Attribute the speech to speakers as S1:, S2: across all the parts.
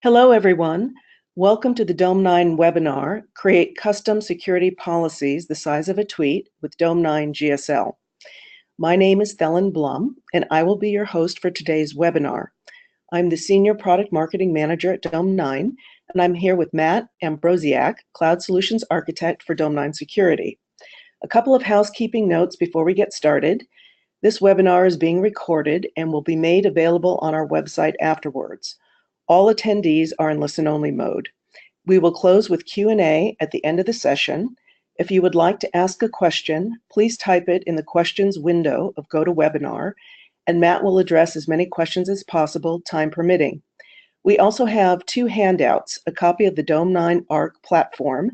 S1: Hello, everyone. Welcome to the Dome9 webinar, Create Custom Security Policies the Size of a Tweet with Dome9 GSL. My name is Thelen Blum, and I will be your host for today's webinar. I'm the Senior Product Marketing Manager at Dome9, and I'm here with Matt Ambrosiak, Cloud Solutions Architect for Dome9 Security. A couple of housekeeping notes before we get started. This webinar is being recorded and will be made available on our website afterwards. All attendees are in listen-only mode. We will close with Q&A at the end of the session. If you would like to ask a question, please type it in the questions window of GoToWebinar, and Matt will address as many questions as possible, time permitting. We also have two handouts, a copy of the Dome9 ARC platform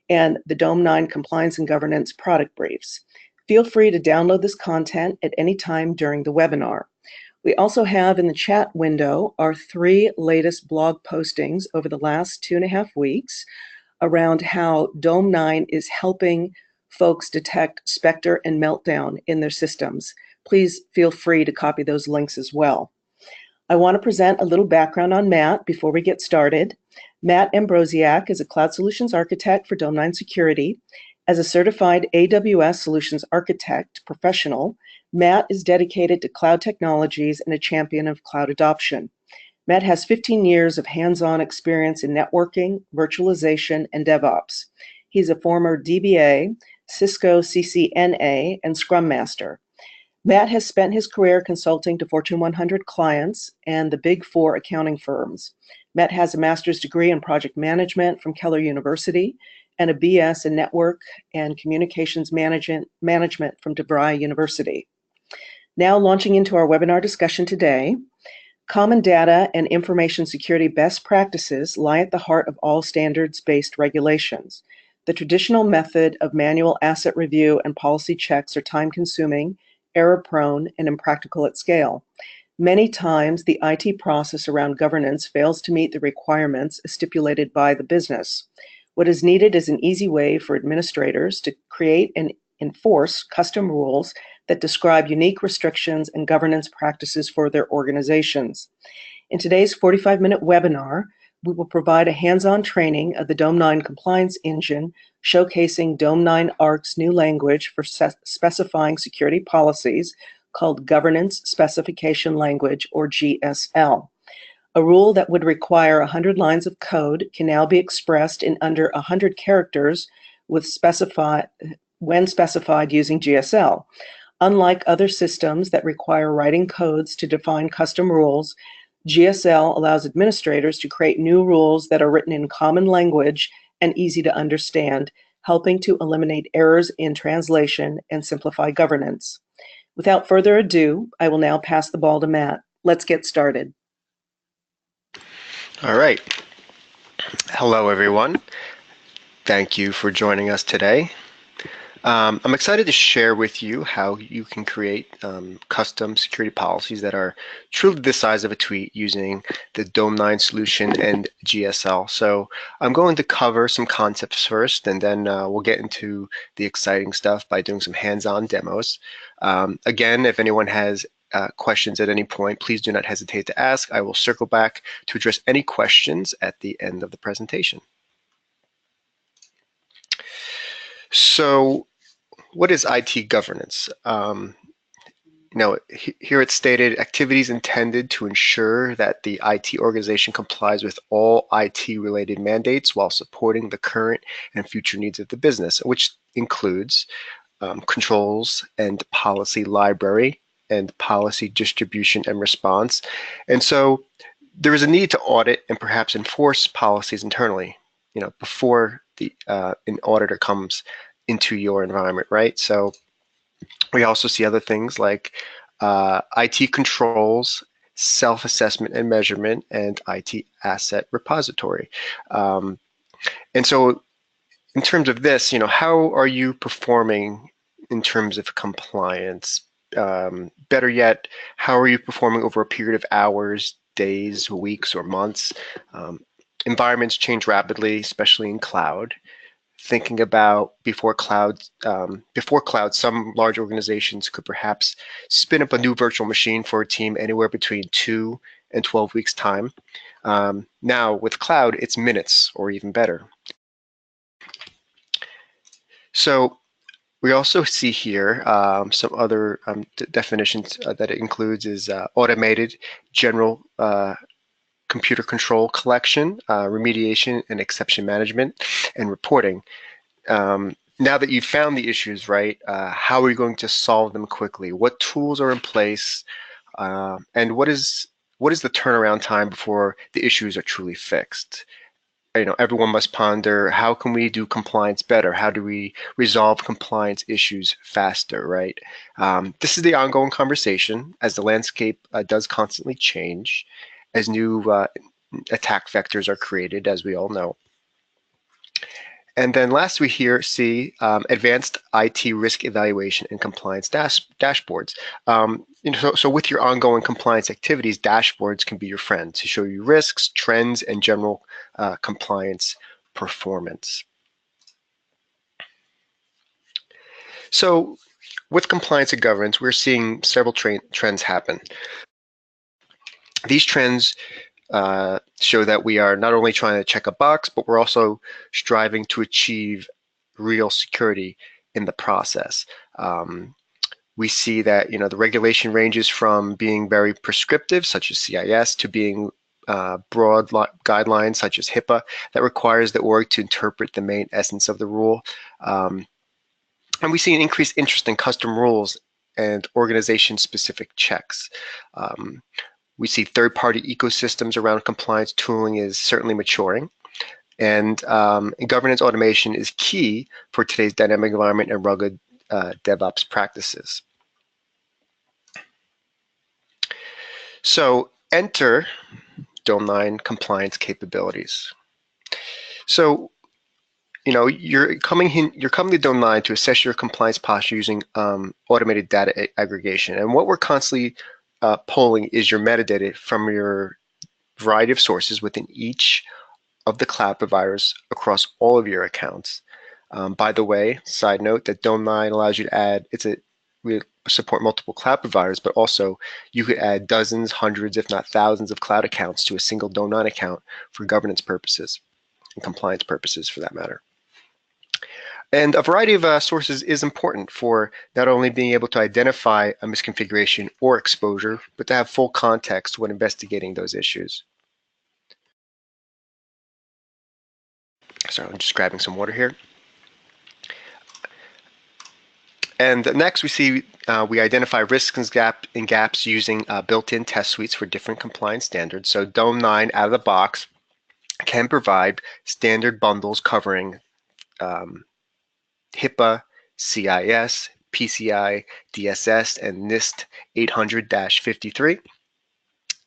S1: and the Dome9 Compliance and Governance product briefs. Feel free to download this content at any time during the webinar. We also have in the chat window our 3 latest blog postings over the last 2.5 weeks around how Dome9 is helping folks detect Spectre and Meltdown in their systems. Please feel free to copy those links as well. I want to present a little background on Matt before we get started. Matt Ambrosiak is a Cloud Solutions Architect for Dome9 Security. As a certified AWS Solutions Architect professional, Matt is dedicated to cloud technologies and a champion of cloud adoption. Matt has 15 years of hands-on experience in networking, virtualization, and DevOps. He's a former DBA, Cisco CCNA, and Scrum Master. Matt has spent his career consulting to Fortune 100 clients and the Big Four accounting firms. Matt has a master's degree in project management from Keller University and a BS in network and communications management from DeVry University. Now launching into our webinar discussion today, common data and information security best practices lie at the heart of all standards-based regulations. The traditional method of manual asset review and policy checks are time-consuming, error-prone, and impractical at scale. Many times, the IT process around governance fails to meet the requirements stipulated by the business. What is needed is an easy way for administrators to create and enforce custom rules that describe unique restrictions and governance practices for their organizations. In today's 45-minute webinar, we will provide a hands-on training of the Dome9 compliance engine, showcasing Dome9 ARC's new language for specifying security policies called Governance Specification Language, or GSL. A rule that would require 100 lines of code can now be expressed in under 100 characters when specified using GSL. Unlike other systems that require writing codes to define custom rules, GSL allows administrators to create new rules that are written in common language and easy to understand, helping to eliminate errors in translation and simplify governance. Without further ado, I will now pass the ball to Matt. Let's get started.
S2: All right. Hello, everyone. Thank you for joining us today. I'm excited to share with you how you can create custom security policies that are truly the size of a tweet using the Dome9 solution and GSL. So I'm going to cover some concepts first, and then we'll get into the exciting stuff by doing some hands-on demos. Again, if anyone has questions at any point, please do not hesitate to ask. I will circle back to address any questions at the end of the presentation. So what is IT governance? Here it's stated, activities intended to ensure that the IT organization complies with all IT-related mandates while supporting the current and future needs of the business, which includes controls and policy library and policy distribution and response. And so there is a need to audit and perhaps enforce policies internally, before an auditor comes into your environment, right? So we also see other things like IT controls, self-assessment and measurement, and IT asset repository. And so in terms of this, how are you performing in terms of compliance? Better yet, how are you performing over a period of hours, days, weeks, or months? Environments change rapidly, especially in cloud. Thinking about before cloud, some large organizations could perhaps spin up a new virtual machine for a team anywhere between 2 and 12 weeks time. Now with cloud, it's minutes or even better. So we also see here some other definitions that it includes is automated general computer control collection, remediation and exception management, and reporting. Now that you've found the issues, right, how are you going to solve them quickly? What tools are in place? And what is the turnaround time before the issues are truly fixed? Everyone must ponder, how can we do compliance better? How do we resolve compliance issues faster, right? This is the ongoing conversation as the landscape does constantly change, as new attack vectors are created, as we all know. And then last we see advanced IT risk evaluation and compliance dashboards. So with your ongoing compliance activities, dashboards can be your friend to show you risks, trends, and general compliance performance. So with compliance and governance, we're seeing several trends happen. These trends show that we are not only trying to check a box, but we're also striving to achieve real security in the process. We see that the regulation ranges from being very prescriptive, such as CIS, to being broad guidelines such as HIPAA that requires the org to interpret the main essence of the rule. And we see an increased interest in custom rules and organization-specific checks. We see third-party ecosystems around compliance tooling is certainly maturing. And governance automation is key for today's dynamic environment and rugged DevOps practices. So enter Dome9 compliance capabilities. So you're coming to Dome9 to assess your compliance posture using automated data aggregation. And what we're constantly polling is your metadata from your variety of sources within each of the cloud providers across all of your accounts. By the way, side note, that Dome9 allows you to add, we support multiple cloud providers, but also you could add dozens, hundreds, if not thousands of cloud accounts to a single Dome9 account for governance purposes and compliance purposes for that matter. And a variety of sources is important for not only being able to identify a misconfiguration or exposure, but to have full context when investigating those issues. Sorry, I'm just grabbing some water here. And next we see we identify risks and gaps using built-in test suites for different compliance standards. So Dome9 out of the box can provide standard bundles covering HIPAA, CIS, PCI, DSS, and NIST 800-53.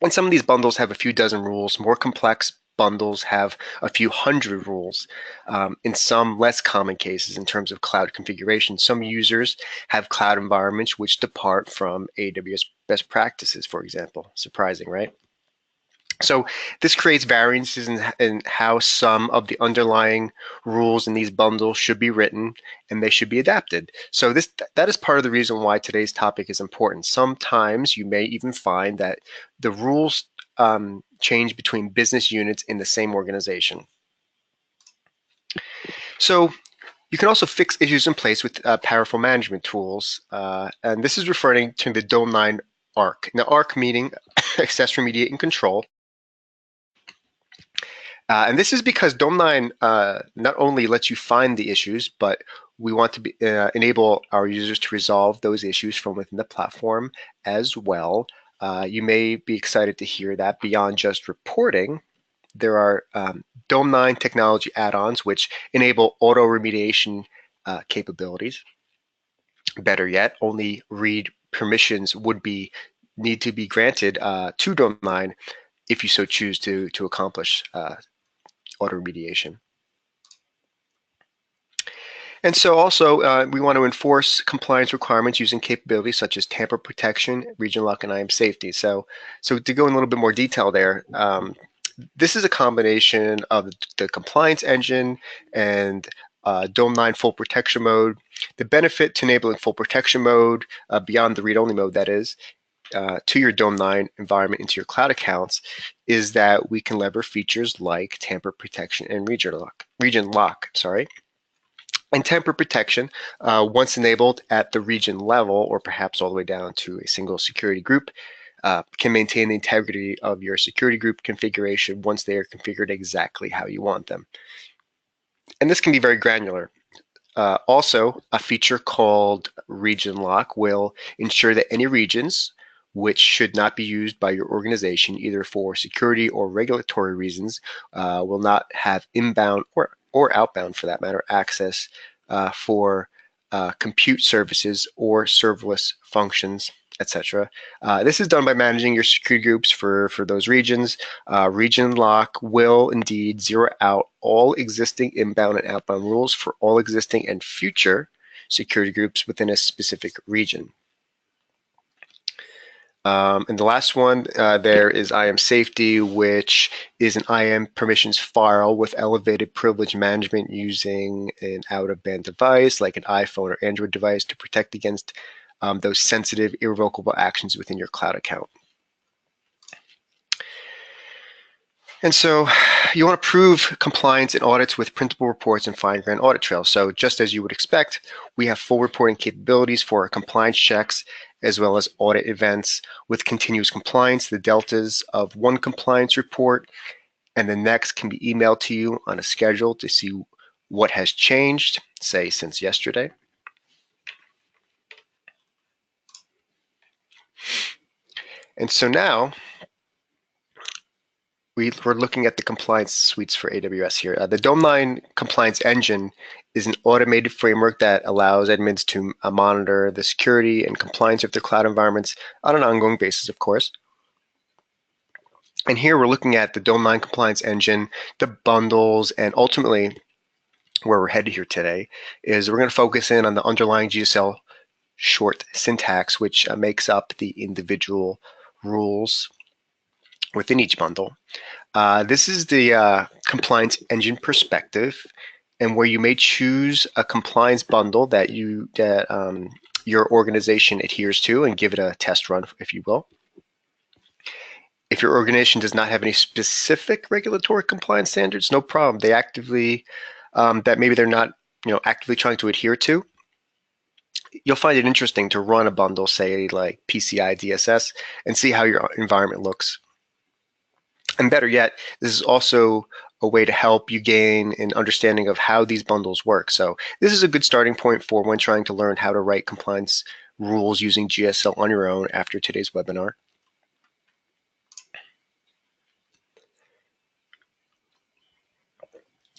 S2: And some of these bundles have a few dozen rules. More complex bundles have a few hundred rules. In some less common cases, in terms of cloud configuration, some users have cloud environments which depart from AWS best practices, for example. Surprising, right? So this creates variances in how some of the underlying rules in these bundles should be written, and they should be adapted. So that is part of the reason why today's topic is important. Sometimes you may even find that the rules change between business units in the same organization. So you can also fix issues in place with powerful management tools, and this is referring to the Dome9 ARC. Now, ARC meaning Access, Remediate, and Control. And this is because Dome9 not only lets you find the issues, but we want to enable our users to resolve those issues from within the platform as well. You may be excited to hear that beyond just reporting, there are Dome9 technology add-ons which enable auto remediation capabilities. Better yet, only read permissions need to be granted to Dome9 if you so choose to accomplish auto remediation. And so also we want to enforce compliance requirements using capabilities such as tamper protection, region lock, and IAM safety. So to go in a little bit more detail there, this is a combination of the compliance engine and Dome9 full protection mode. The benefit to enabling full protection mode beyond the read-only mode, that is to your Dome9 environment into your cloud accounts is that we can lever features like tamper protection and region lock. And tamper protection, once enabled at the region level, or perhaps all the way down to a single security group, can maintain the integrity of your security group configuration once they are configured exactly how you want them. And this can be very granular. Also, a feature called region lock will ensure that any regions which should not be used by your organization, either for security or regulatory reasons, will not have inbound or outbound, for that matter, access for compute services or serverless functions, etc. This is done by managing your security groups for those regions. Region lock will indeed zero out all existing inbound and outbound rules for all existing and future security groups within a specific region. And the last one there is IAM safety, which is an IAM permissions file with elevated privilege management using an out-of-band device like an iPhone or Android device to protect against those sensitive, irrevocable actions within your cloud account. And so you want to prove compliance in audits with printable reports and fine-grained audit trails. So just as you would expect, we have full reporting capabilities for our compliance checks as well as audit events with continuous compliance. The deltas of one compliance report and the next can be emailed to you on a schedule to see what has changed, say, since yesterday. And so now we're looking at the compliance suites for AWS here. The Dome9 compliance engine is an automated framework that allows admins to monitor the security and compliance of their cloud environments on an ongoing basis, of course. And here we're looking at the Dome9 compliance engine, the bundles, and ultimately where we're headed here today is we're going to focus in on the underlying GSL short syntax, which makes up the individual rules within each bundle. This is the compliance engine perspective, and where you may choose a compliance bundle that your organization adheres to and give it a test run, if you will. If your organization does not have any specific regulatory compliance standards, no problem. They actively, that maybe they're not actively trying to adhere to, you'll find it interesting to run a bundle, say like PCI DSS, and see how your environment looks. And better yet, this is also a way to help you gain an understanding of how these bundles work. So this is a good starting point for when trying to learn how to write compliance rules using GSL on your own after today's webinar.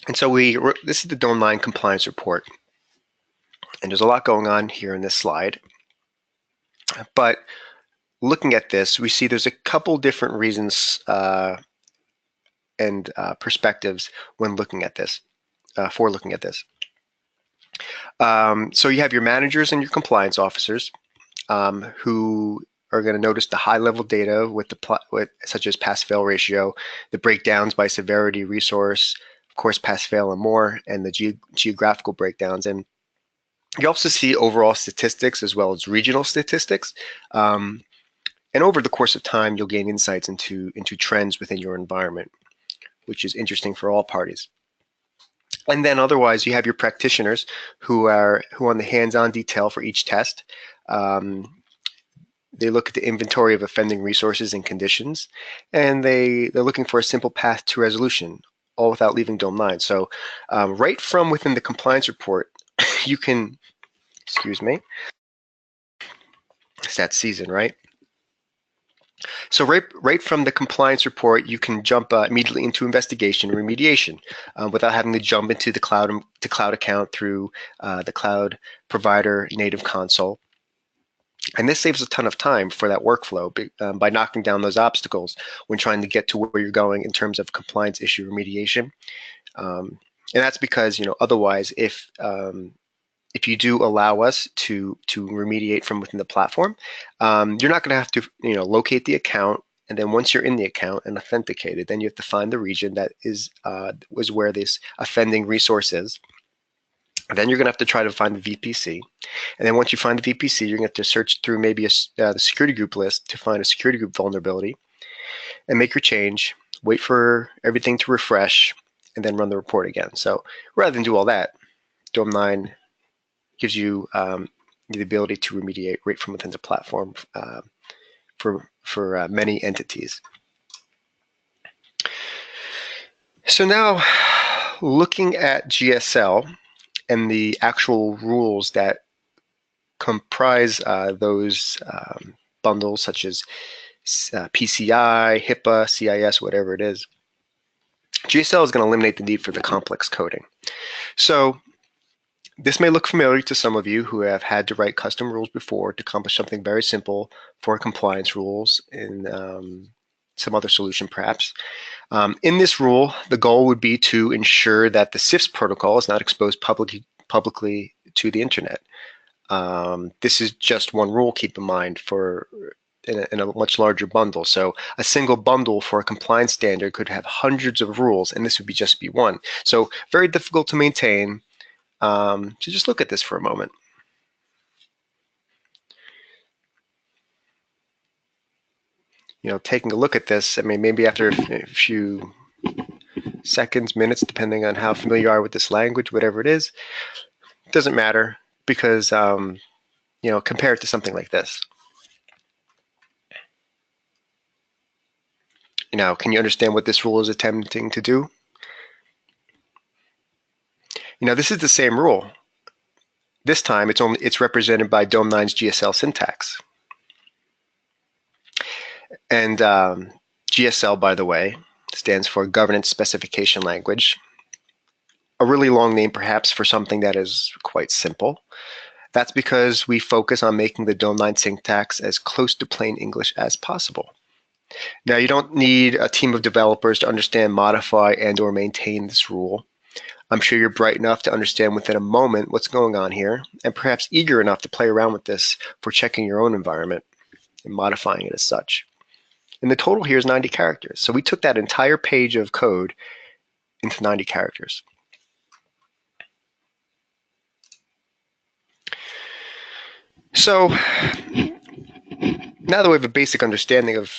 S2: And so this is the Dome9 compliance report. And there's a lot going on here in this slide. But looking at this, we see there's a couple different reasons and perspectives when looking at this, for looking at this. So you have your managers and your compliance officers who are going to notice the high-level data with such as pass-fail ratio, the breakdowns by severity, resource, of course, pass-fail and more, and the geographical breakdowns. And you also see overall statistics as well as regional statistics. And over the course of time, you'll gain insights into trends within your environment, which is interesting for all parties. And then otherwise, you have your practitioners who on the hands-on detail for each test. They look at the inventory of offending resources and conditions, and they're looking for a simple path to resolution, all without leaving Dome9. So right from within the compliance report, you can, excuse me, it's that season, right? So right from the compliance report, you can jump immediately into investigation and remediation without having to jump into the cloud account through the cloud provider native console. And this saves a ton of time for that workflow by knocking down those obstacles when trying to get to where you're going in terms of compliance issue remediation. And that's because otherwise, if you do allow us to remediate from within the platform, you're not going to have to locate the account, and then once you're in the account and authenticated, then you have to find the region that was where this offending resource is, Then you're going to have to try to find the VPC. And then once you find the VPC, you're going to have to search through maybe the security group list to find a security group vulnerability and make your change, wait for everything to refresh, and then run the report again. So rather than do all that, Dome9 gives you the ability to remediate right from within the platform for many entities. So now, looking at GSL and the actual rules that comprise those bundles, such as PCI, HIPAA, CIS, whatever it is, GSL is going to eliminate the need for the complex coding. So this may look familiar to some of you who have had to write custom rules before to accomplish something very simple for compliance rules in some other solution perhaps. In this rule, the goal would be to ensure that the CIFS protocol is not exposed publicly to the internet. This is just one rule, keep in mind, in a much larger bundle. So a single bundle for a compliance standard could have hundreds of rules, and this would just be one. So very difficult to maintain. So just look at this for a moment. Taking a look at this, I mean, maybe after a few seconds, minutes, depending on how familiar you are with this language, whatever it is, it doesn't matter because, compare it to something like this. Can you understand what this rule is attempting to do? This is the same rule. This time, it's represented by Dome9's GSL syntax. And GSL, by the way, stands for Governance Specification Language. A really long name, perhaps, for something that is quite simple. That's because we focus on making the Dome9 syntax as close to plain English as possible. Now, you don't need a team of developers to understand, modify, and or maintain this rule. I'm sure you're bright enough to understand within a moment what's going on here, and perhaps eager enough to play around with this for checking your own environment and modifying it as such. And the total here is 90 characters. So we took that entire page of code into 90 characters. So now that we have a basic understanding of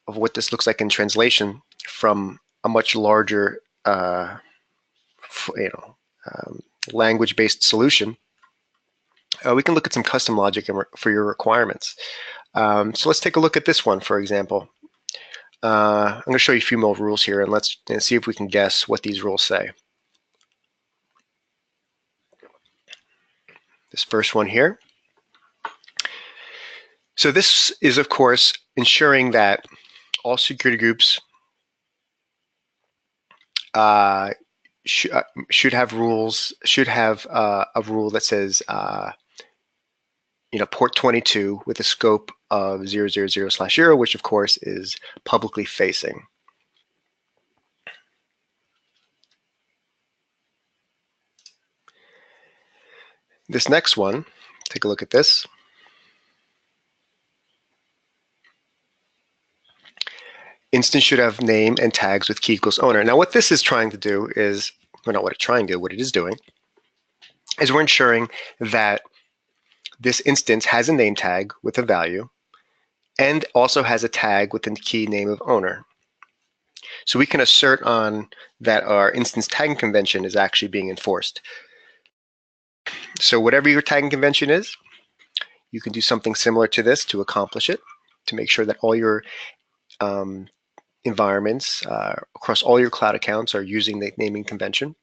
S2: what this looks like in translation from a much larger language-based solution, we can look at some custom logic for your requirements. So let's take a look at this one, for example. I'm going to show you a few more rules here, and let's see if we can guess what these rules say. This first one here. So this is, of course, ensuring that all security groups should have rules. Should have a rule that says, port 22 with a scope of 000/0, which of course is publicly facing. This next one, take a look at this. Instance should have name and tags with key equals owner. Now what this is trying to do is, well, not what it's trying to do, what it is doing, is we're ensuring that this instance has a name tag with a value and also has a tag with the key name of owner. So we can assert on that our instance tagging convention is actually being enforced. So whatever your tagging convention is, you can do something similar to this to accomplish it, to make sure that all your environments across all your cloud accounts are using the naming convention.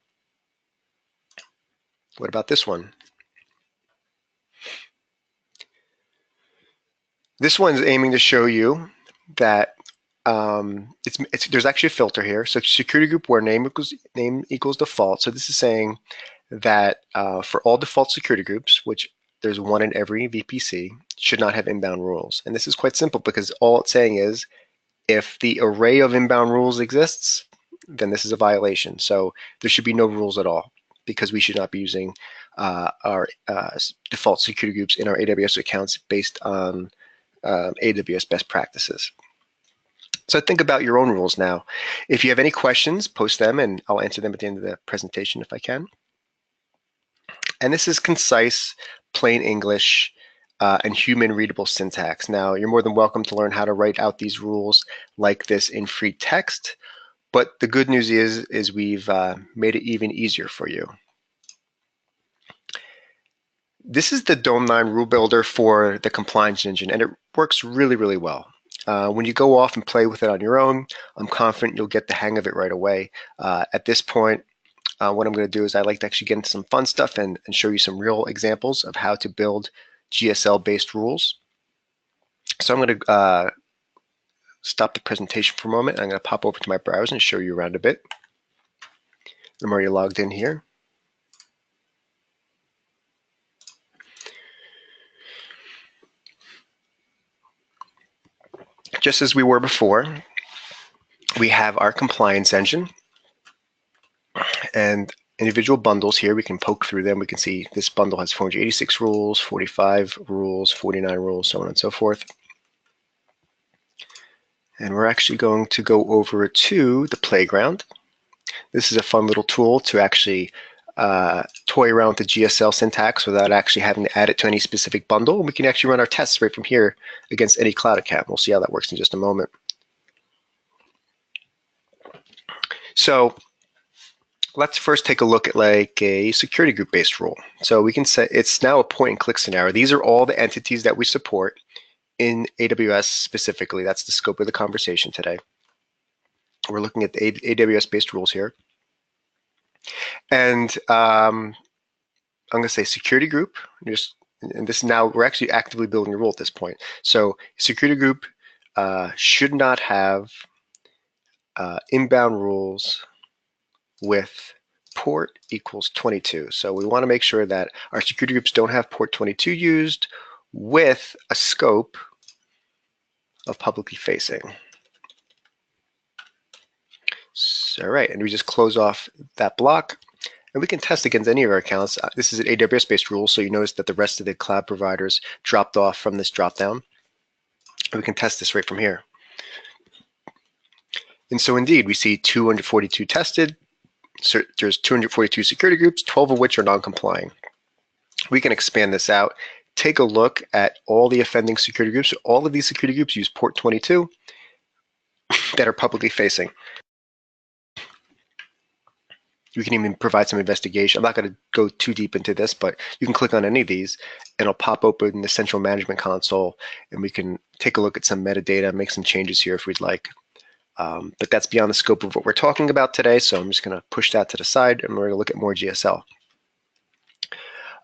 S2: What about this one? This one's aiming to show you that there's actually a filter here. So security group where name equals default. So this is saying that for all default security groups, which there's one in every VPC, should not have inbound rules. And this is quite simple because all it's saying is if the array of inbound rules exists, then this is a violation. So there should be no rules at all because we should not be using our default security groups in our AWS accounts based on AWS best practices. So think about your own rules now. If you have any questions, post them and I'll answer them at the end of the presentation if I can. And this is concise, plain English, and human-readable syntax. Now, you're more than welcome to learn how to write out these rules like this in free text, but the good news is we've made it even easier for you. This is the Dome9 rule builder for the compliance engine, and it works really, really well. When you go off and play with it on your own, I'm confident you'll get the hang of it right away. At this point, what I'm going to do is I like to actually get into some fun stuff and show you some real examples of how to build GSL-based rules. So I'm going to stop the presentation for a moment. I'm going to pop over to my browser and show you around a bit. I'm already logged in here. Just as we were before, we have our compliance engine and individual bundles here. We can poke through them. We can see this bundle has 486 rules, 45 rules, 49 rules, so on and so forth. And we're actually going to go over to the playground. This is a fun little tool to actually toy around with the GSL syntax without actually having to add it to any specific bundle. We can actually run our tests right from here against any cloud account. We'll see how that works in just a moment. So let's first take a look at like a security group based rule. So we can say it's now a point and click scenario. These are all the entities that we support in AWS specifically. That's the scope of the conversation today. We're looking at the AWS based rules here. And I'm going to say security group. And this now, we're actually actively building a rule at this point. So security group should not have inbound rules with port equals 22. So we want to make sure that our security groups don't have port 22 used with a scope of publicly facing. So, all right, and we just close off that block. And we can test against any of our accounts. This is an AWS-based rule, so you notice that the rest of the cloud providers dropped off from this dropdown. And we can test this right from here. And so indeed, we see 242 tested. So there's 242 security groups, 12 of which are non-complying. We can expand this out, take a look at all the offending security groups. All of these security groups use port 22 that are publicly facing. We can even provide some investigation. I'm not going to go too deep into this, but you can click on any of these and it'll pop open the central management console and we can take a look at some metadata, make some changes here if we'd like. But that's beyond the scope of what we're talking about today, so I'm just going to push that to the side and we're going to look at more GSL.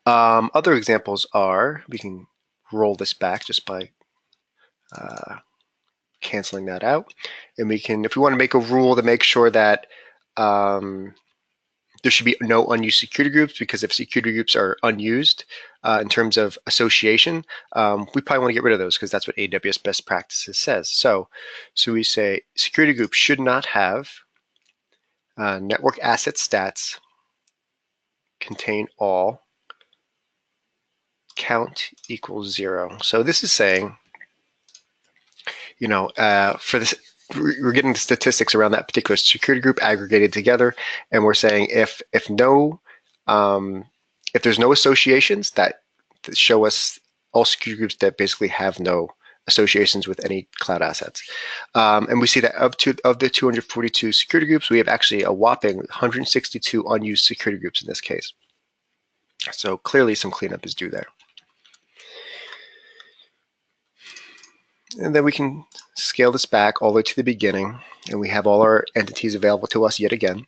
S2: Other examples are, we can roll this back just by canceling that out. And we can, if we want to make a rule to make sure that there should be no unused security groups, because if security groups are unused in terms of association, we probably want to get rid of those because that's what AWS best practices says. So we say security group should not have network asset stats contain all count equals 0. So this is saying, you know, for this, we're getting the statistics around that particular security group aggregated together, and we're saying if there's no associations that show us all security groups that basically have no associations with any cloud assets, and we see that of the 242 security groups, we have actually a whopping 162 unused security groups in this case. So clearly, some cleanup is due there. And then we can scale this back all the way to the beginning, and we have all our entities available to us yet again.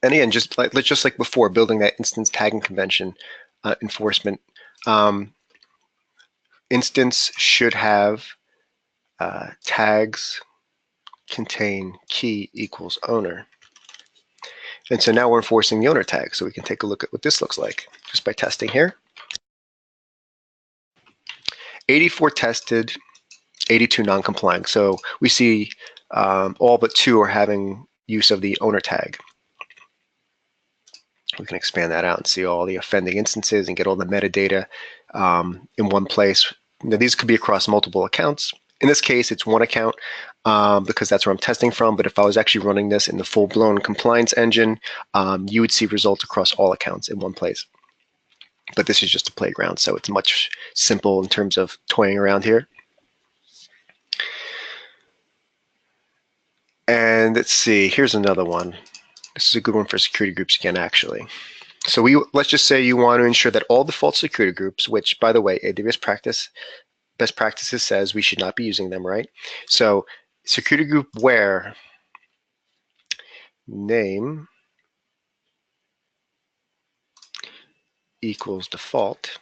S2: And again, just like before, building that instance tagging convention enforcement. Instance should have tags contain key equals owner. And so now we're enforcing the owner tag. So we can take a look at what this looks like just by testing here. 84 tested, 82 non-complying. So we see all but 2 are having use of the owner tag. We can expand that out and see all the offending instances and get all the metadata in one place. Now, these could be across multiple accounts, In this case, it's one account because that's where I'm testing from. But if I was actually running this in the full-blown compliance engine, you would see results across all accounts in one place. But this is just a playground, so it's much simple in terms of toying around here. And let's see, here's another one. This is a good one for security groups again, actually. So let's just say you want to ensure that all default security groups, which, by the way, AWS best practices says we should not be using them, right? So security group where name equals default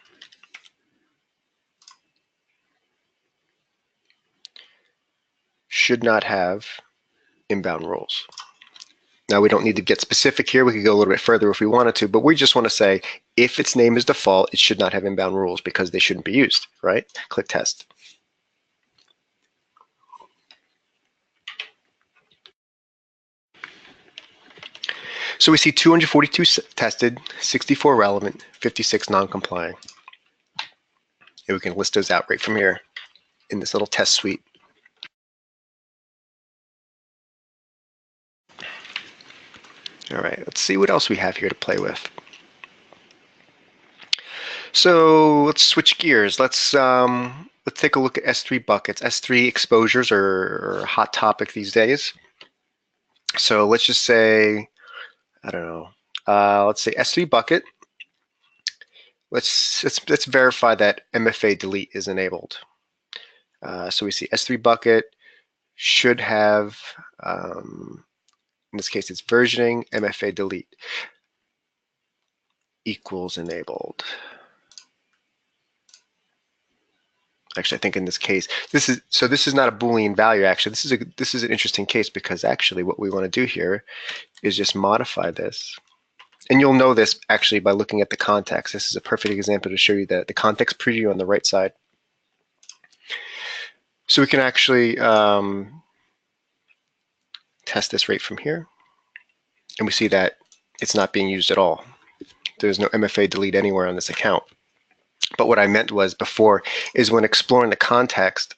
S2: should not have inbound rules. Now, we don't need to get specific here. We could go a little bit further if we wanted to, but we just want to say if its name is default, it should not have inbound rules because they shouldn't be used, right? Click test. So we see 242 tested, 64 relevant, 56 non-compliant. And we can list those out right from here in this little test suite. All right, let's see what else we have here to play with. So let's switch gears. Let's take a look at S3 buckets. S3 exposures are a hot topic these days. So let's just say, I don't know, let's say S3 bucket. Let's verify that MFA Delete is enabled. So we see S3 bucket should have, in this case, it's versioning MFA Delete equals enabled. Actually, I think in this case, this is not a Boolean value. Actually, this is an interesting case because actually what we want to do here is just modify this. And you'll know this actually by looking at the context. This is a perfect example to show you the context preview on the right side. So we can actually test this right from here. And we see that it's not being used at all. There's no MFA delete anywhere on this account. But what I meant was before is when exploring the context,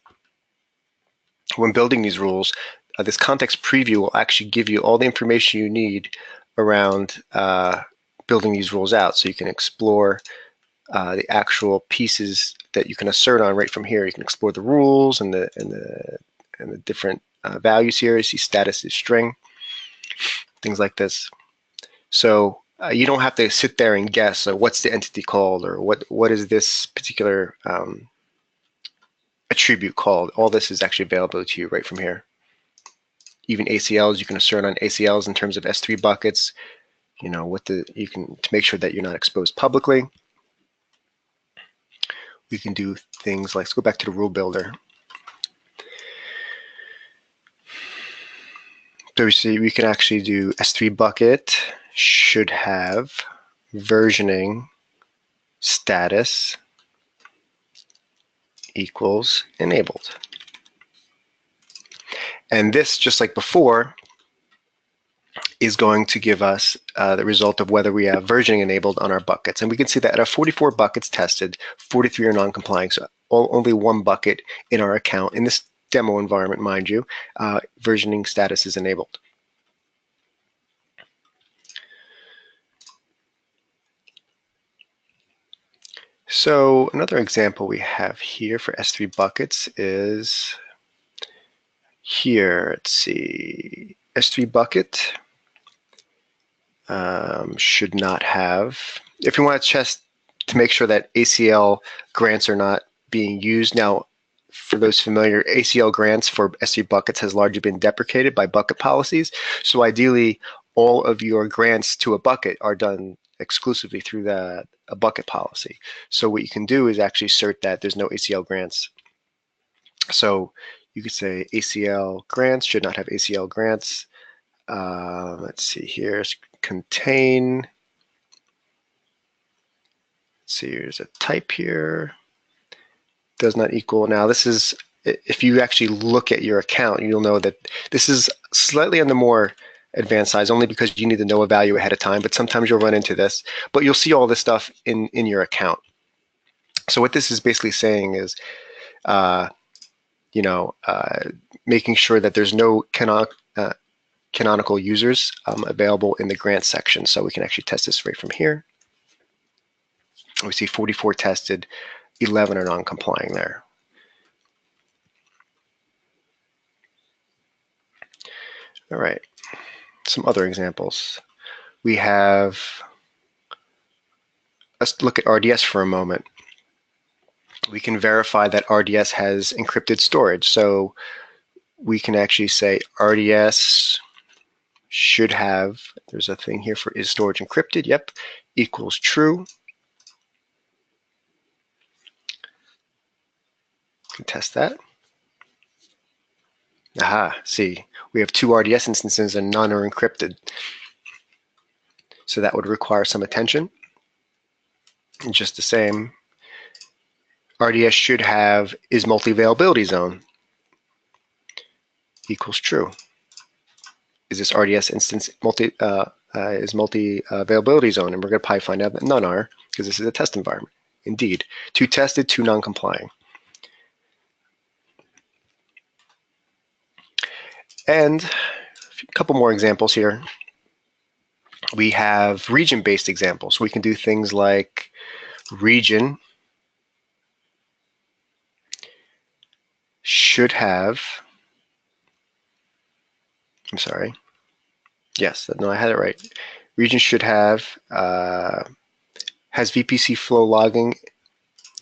S2: when building these rules, this context preview will actually give you all the information you need around building these rules out. So you can explore the actual pieces that you can assert on right from here. You can explore the rules and the different values here. You see status is string, things like this. So you don't have to sit there and guess what's the entity called or what is this particular attribute called. All this is actually available to you right from here. Even ACLs, you can assert on ACLs in terms of S3 buckets. You know you can to make sure that you're not exposed publicly. We can do things like, let's go back to the rule builder. So we see we can actually do S3 bucket should have versioning status equals enabled. And this, just like before, is going to give us the result of whether we have versioning enabled on our buckets. And we can see that out of 44 buckets tested, 43 are non-compliant. So only one bucket in our account, in this demo environment, mind you, versioning status is enabled. So another example we have here for S3 buckets is here. Let's see, S3 bucket should not have, if you want to test to make sure that ACL grants are not being used. Now, for those familiar, ACL grants for S3 buckets has largely been deprecated by bucket policies. So ideally, all of your grants to a bucket are done exclusively through a bucket policy. So what you can do is actually assert that there's no ACL grants. So you could say ACL grants should not have ACL grants. Let's see here, contain. Let's see, here's a type here. Does not equal. Now this is, if you actually look at your account, you'll know that this is slightly on the more advanced size only because you need to know a value ahead of time, but sometimes you'll run into this. But you'll see all this stuff in your account. So what this is basically saying is making sure that there's no canonical users available in the grant section. So we can actually test this right from here. We see 44 tested, 11 are non-complying there. All right, some other examples. We have, let's look at RDS for a moment. We can verify that RDS has encrypted storage. So we can actually say RDS should have, there's a thing here for is storage encrypted, yep, equals true. We can test that. Aha, see, we have 2 RDS instances and none are encrypted. So that would require some attention. And just the same, RDS should have is multi-availability zone equals true. Is this RDS instance multi-availability zone? And we're going to probably find out that none are, because this is a test environment. Indeed, 2 tested, 2 non-complying. And a couple more examples here. We have region-based examples. We can do things like region should have, I'm sorry, yes, no, I had it right. Region should have, has VPC flow logging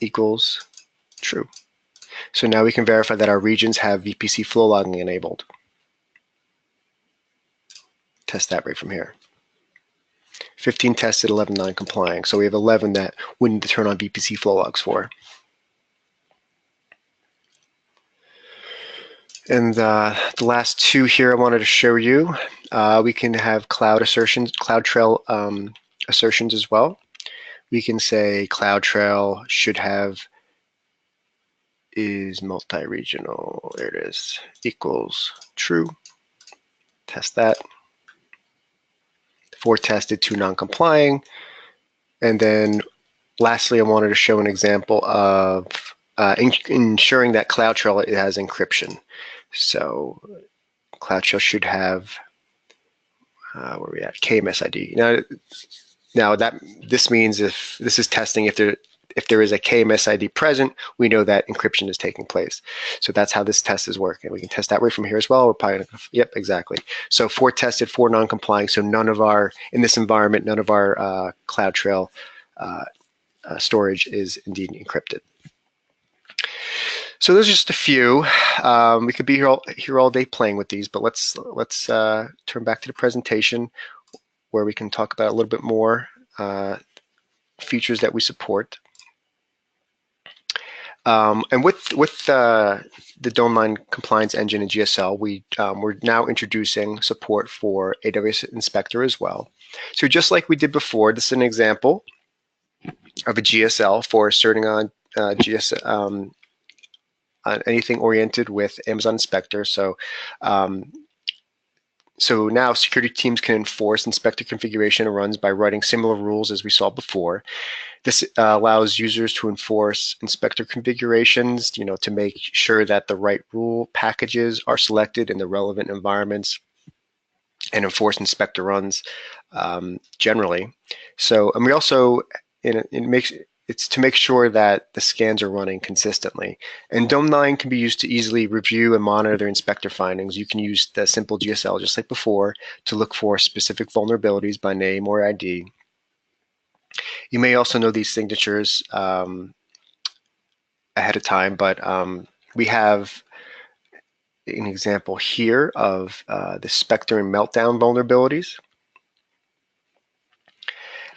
S2: equals true. So now we can verify that our regions have VPC flow logging enabled. Test that right from here. 15 tested, 11 non-complying. So we have 11 that we need to turn on VPC flow logs for. And the last 2 here I wanted to show you. We can have cloud assertions, CloudTrail assertions as well. We can say CloudTrail should have is multi-regional, there it is, equals true. Test that. 4 tested, 2 non-complying. And then lastly, I wanted to show an example of ensuring that CloudTrail has encryption. So CloudTrail should have, where are we at, KMS ID. Now that this means if this is testing, if there is a KMS ID present, we know that encryption is taking place. So that's how this test is working. We can test that right from here as well. We're probably gonna, yep, exactly. So 4 tested, 4 non-complying. So none of our, in this environment, none of our CloudTrail storage is indeed encrypted. So those are just a few. We could be here all day playing with these, but let's turn back to the presentation where we can talk about a little bit more features that we support. And with the Dome9 compliance engine in GSL, we're now introducing support for AWS Inspector as well. So just like we did before, this is an example of a GSL for asserting on on anything oriented with Amazon Inspector. So so now security teams can enforce Inspector configuration runs by writing similar rules as we saw before. This allows users to enforce Inspector configurations, to make sure that the right rule packages are selected in the relevant environments and enforce Inspector runs generally. So, and we also, it's to make sure that the scans are running consistently. And Dome9 can be used to easily review and monitor Inspector findings. You can use the simple GSL, just like before, to look for specific vulnerabilities by name or ID. You may also know these signatures ahead of time, but we have an example here of the Spectre and Meltdown vulnerabilities.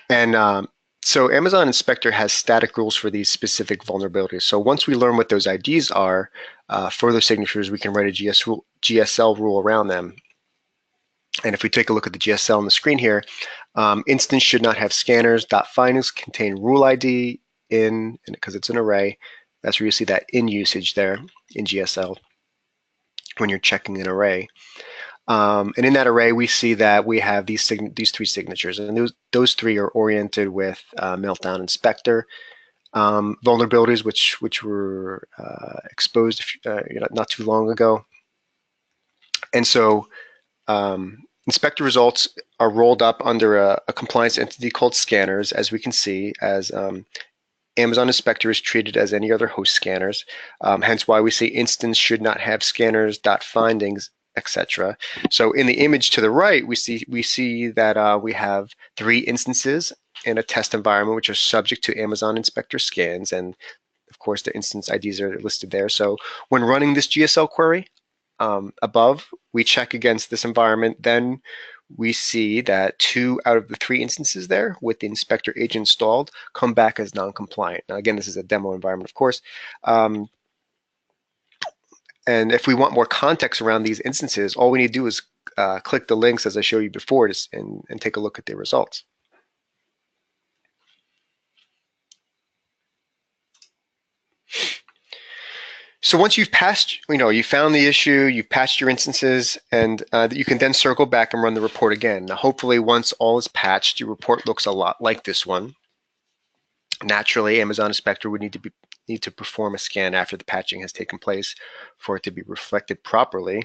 S2: And so Amazon Inspector has static rules for these specific vulnerabilities. So once we learn what those IDs are for those signatures, we can write a GSL rule around them. And if we take a look at the GSL on the screen here, instance should not have scanners. Findings contain rule ID in, and because it's an array, that's where you see that in usage there in GSL when you're checking an array. And in that array, we see that we have these 3 signatures, and those 3 are oriented with Meltdown Inspector. vulnerabilities which were exposed not too long ago. And so inspector results are rolled up under a compliance entity called scanners, as we can see, as Amazon Inspector is treated as any other host scanners, hence why we say instance should not have scanners.findings, etc. So in the image to the right, we see that we have 3 instances in a test environment which are subject to Amazon Inspector scans, and of course the instance IDs are listed there. So when running this GSL query above, we check against this environment, then we see that 2 out of the 3 instances there with the inspector agent installed come back as non-compliant. Now, again, this is a demo environment, of course. And if we want more context around these instances, all we need to do is click the links as I showed you before and take a look at the results. So once you've passed, you found the issue, you've patched your instances, and you can then circle back and run the report again. Now, hopefully, once all is patched, your report looks a lot like this one. Naturally, Amazon Inspector would need to perform a scan after the patching has taken place for it to be reflected properly.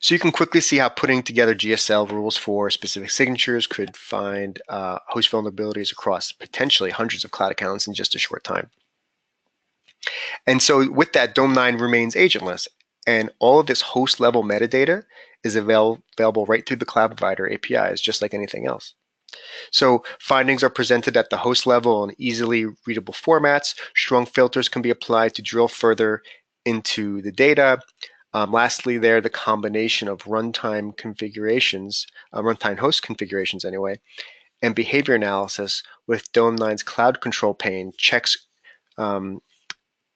S2: So you can quickly see how putting together GSL rules for specific signatures could find host vulnerabilities across potentially hundreds of cloud accounts in just a short time. And so with that, Dome9 remains agentless, and all of this host level metadata is available right through the cloud provider APIs, just like anything else. So findings are presented at the host level in easily readable formats. Strong filters can be applied to drill further into the data. Lastly, the combination of runtime configurations, runtime host configurations anyway, and behavior analysis with Dome9's cloud control pane checks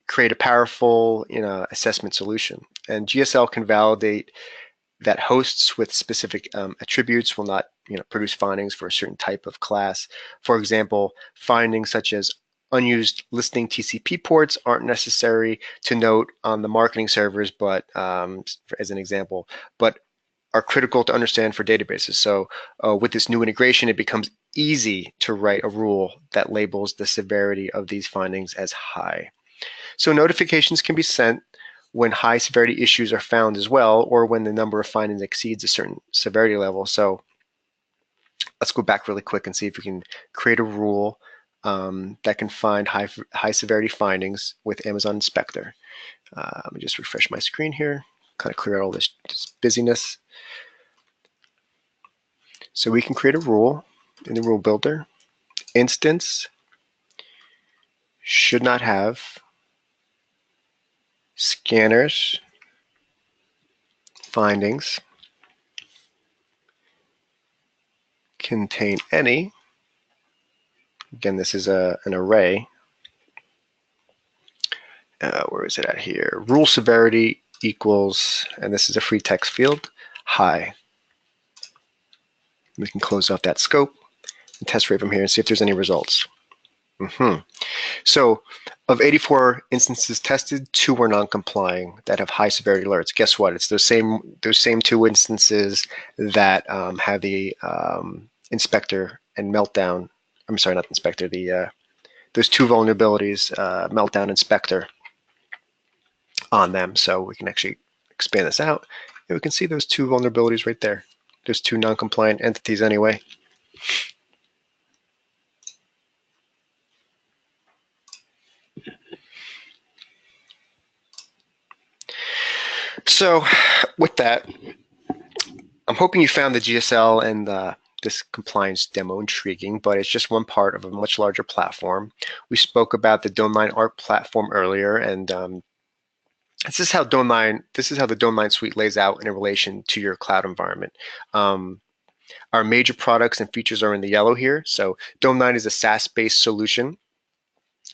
S2: create a powerful assessment solution. And GSL can validate that hosts with specific attributes will not produce findings for a certain type of class. For example, findings such as unused listening TCP ports aren't necessary to note on the marketing servers, but as an example, but are critical to understand for databases. So with this new integration, it becomes easy to write a rule that labels the severity of these findings as high. So notifications can be sent when high severity issues are found as well, or when the number of findings exceeds a certain severity level. So let's go back really quick and see if we can create a rule that can find high severity findings with Amazon Inspector. Let me just refresh my screen here, kind of clear out all this busyness. So we can create a rule in the rule builder. Instance should not have scanners findings contain any. Again, this is an array. Where is it at here? Rule severity equals, and this is a free text field, high. We can close off that scope and test rate from here and see if there's any results. So of 84 instances tested, 2 were non-complying that have high severity alerts. Guess what? It's those same 2 instances that have the inspector and meltdown. I'm sorry, not inspector. Those 2 vulnerabilities, meltdown inspector, on them. So we can actually expand this out, and we can see those 2 vulnerabilities right there. Those 2 non-compliant entities anyway. So with that, I'm hoping you found the GSL and this compliance demo intriguing, but it's just one part of a much larger platform. We spoke about the Dome9 ARC platform earlier, and this is how the Dome9 suite lays out in relation to your cloud environment. Our major products and features are in the yellow here. So Dome9 is a SaaS-based solution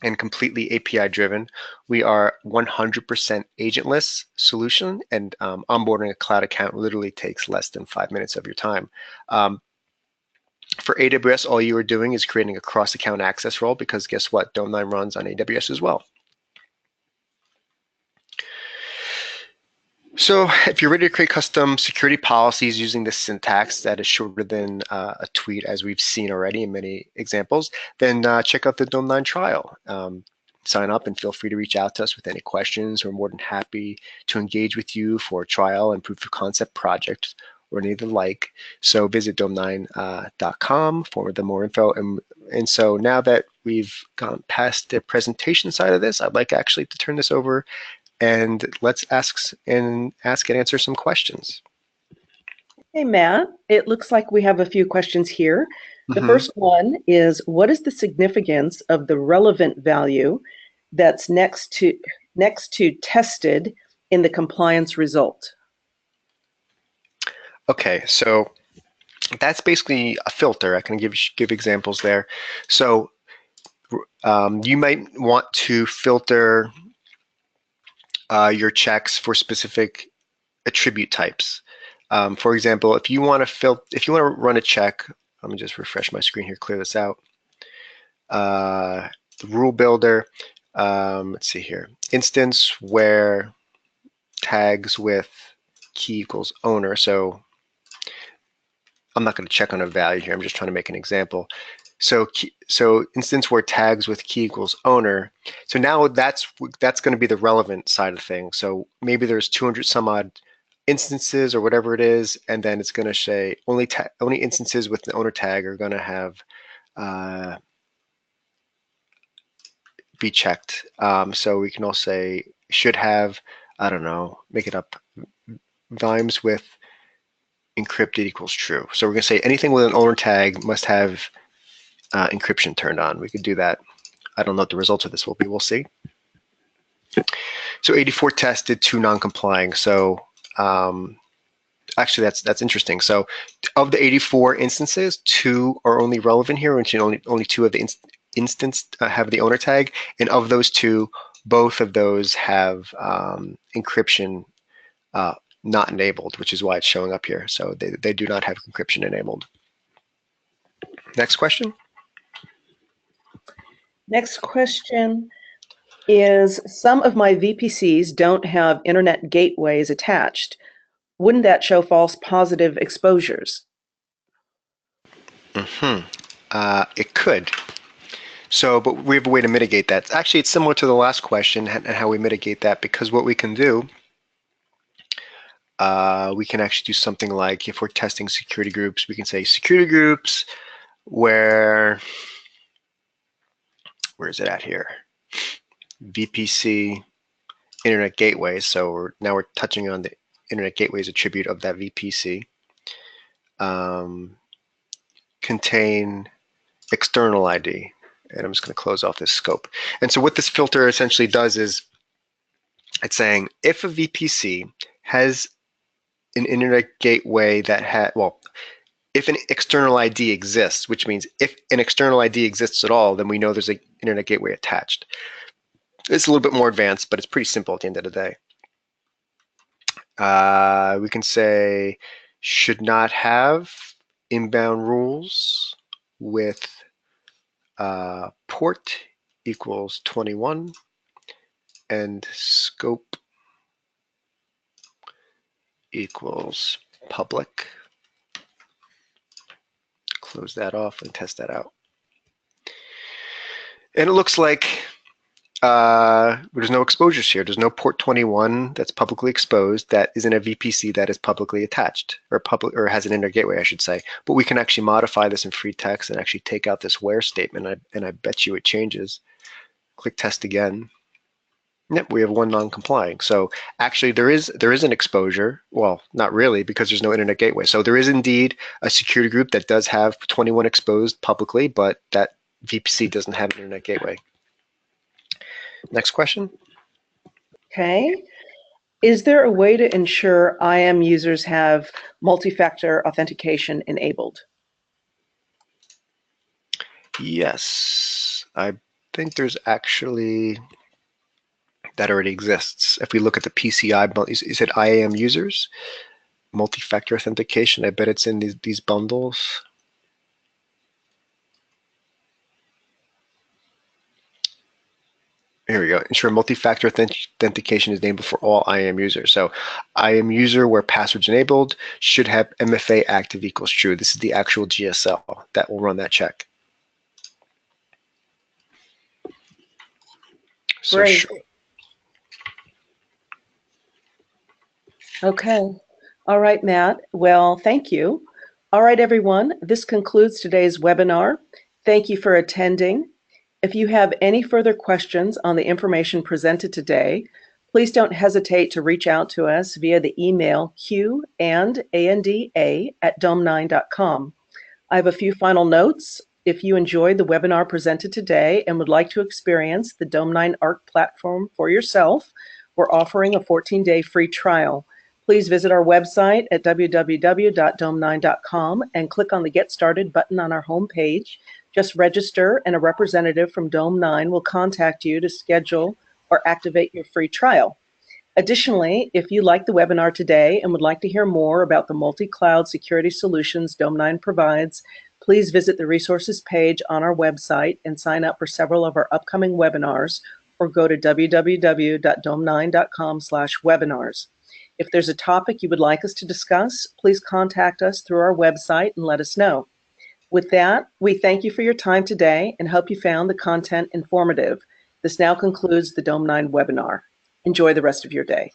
S2: and completely API driven. We are 100% agentless solution, and onboarding a cloud account literally takes less than 5 minutes of your time. For AWS, all you are doing is creating a cross-account access role, because guess what? Dome9 runs on AWS as well. So if you're ready to create custom security policies using this syntax that is shorter than a tweet, as we've seen already in many examples, then check out the Dome9 trial. Sign up and feel free to reach out to us with any questions. We're more than happy to engage with you for a trial and proof of concept project or any of the like. So visit dome9.com for the more info. And so now that we've gone past the presentation side of this, I'd like actually to turn this over and let's ask and answer some questions.
S1: Hey, Matt, it looks like we have a few questions here. The
S2: Mm-hmm.
S1: first one is, what is the significance of the relevant value that's next to tested in the compliance result?
S2: Okay, so that's basically a filter. I can give examples there. So you might want to filter your checks for specific attribute types. For example, if you want to run a check, let me just refresh my screen here, clear this out. The rule builder, let's see here, instance where tags with key equals owner. So I'm not going to check on a value here. I'm just trying to make an example. So instance where tags with key equals owner. So now that's going to be the relevant side of things. So maybe there's 200 some odd instances or whatever it is, and then it's going to say only instances with the owner tag are going to have be checked. So we can also say should have, I don't know, make it up, volumes with encrypted equals true. So we're going to say anything with an owner tag must have encryption turned on. We could do that. I don't know what the results of this will be. We'll see. So 84 tested, 2 non-complying. So actually, that's interesting. So of the 84 instances, 2 are only relevant here, which only 2 of the instance have the owner tag, and of those 2, both of those have encryption not enabled, which is why it's showing up here. So they do not have encryption enabled. Next question.
S1: Next question is, some of my VPCs don't have internet gateways attached. Wouldn't that show false positive exposures?
S2: It could. So, but we have a way to mitigate that. Actually, it's similar to the last question and how we mitigate that, because what we can do, we can actually do something like, if we're testing security groups, we can say security groups where is it at here? VPC internet gateways. So now we're touching on the internet gateways attribute of that VPC. Contain external ID. And I'm just going to close off this scope. And so what this filter essentially does is it's saying if a VPC has an internet gateway that if an external ID exists, which means if an external ID exists at all, then we know there's an internet gateway attached. It's a little bit more advanced, but it's pretty simple at the end of the day. We can say should not have inbound rules with port equals 21 and scope equals public. Close that off and test that out. And it looks like there's no exposures here. There's no port 21 that's publicly exposed that isn't a VPC that is publicly attached or has an internet gateway, I should say. But we can actually modify this in free text and actually take out this where statement, and I bet you it changes. Click test again. Yep, we have 1 non-complying. So actually there is an exposure. Well, not really, because there's no internet gateway. So there is indeed a security group that does have 21 exposed publicly, but that VPC doesn't have an internet gateway. Next question.
S1: Okay. Is there a way to ensure IAM users have multi-factor authentication enabled?
S2: Yes, I think there's actually, that already exists. If we look at the PCI, is it IAM users? Multi-factor authentication, I bet it's in these bundles. Here we go. Ensure multi-factor authentication is enabled for all IAM users. So IAM user where passwords enabled should have MFA active equals true. This is the actual GSL that will run that check. So
S1: Great. Okay. All right, Matt. Well, thank you. All right, everyone. This concludes today's webinar. Thank you for attending. If you have any further questions on the information presented today, please don't hesitate to reach out to us via the email q&anda@dome9.com. I have a few final notes. If you enjoyed the webinar presented today and would like to experience the Dome9 ARC platform for yourself, we're offering a 14-day free trial. Please visit our website at www.dome9.com and click on the Get Started button on our homepage. Just register and a representative from Dome9 will contact you to schedule or activate your free trial. Additionally, if you liked the webinar today and would like to hear more about the multi-cloud security solutions Dome9 provides, please visit the resources page on our website and sign up for several of our upcoming webinars, or go to www.dome9.com/webinars. If there's a topic you would like us to discuss, please contact us through our website and let us know. With that, we thank you for your time today and hope you found the content informative. This now concludes the Dome9 webinar. Enjoy the rest of your day.